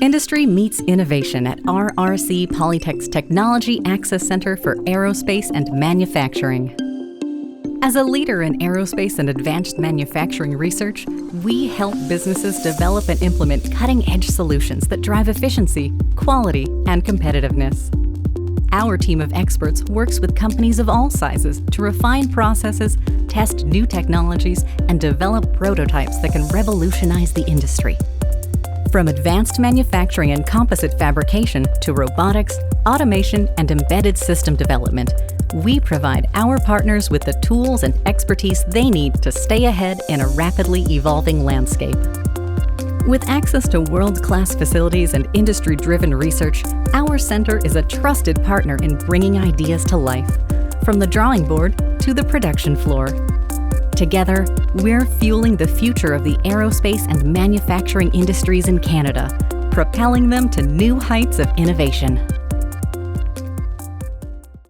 Industry meets innovation at RRC Polytech's Technology Access Center for Aerospace and Manufacturing. As a leader in aerospace and advanced manufacturing research, we help businesses develop and implement cutting-edge solutions that drive efficiency, quality, and competitiveness. Our team of experts works with companies of all sizes to refine processes, test new technologies, and develop prototypes that can revolutionize the industry. From advanced manufacturing and composite fabrication to robotics, automation, and embedded system development, we provide our partners with the tools and expertise they need to stay ahead in a rapidly evolving landscape. With access to world-class facilities and industry-driven research, our center is a trusted partner in bringing ideas to life, from the drawing board to the production floor. Together, we're fueling the future of the aerospace and manufacturing industries in Canada, propelling them to new heights of innovation.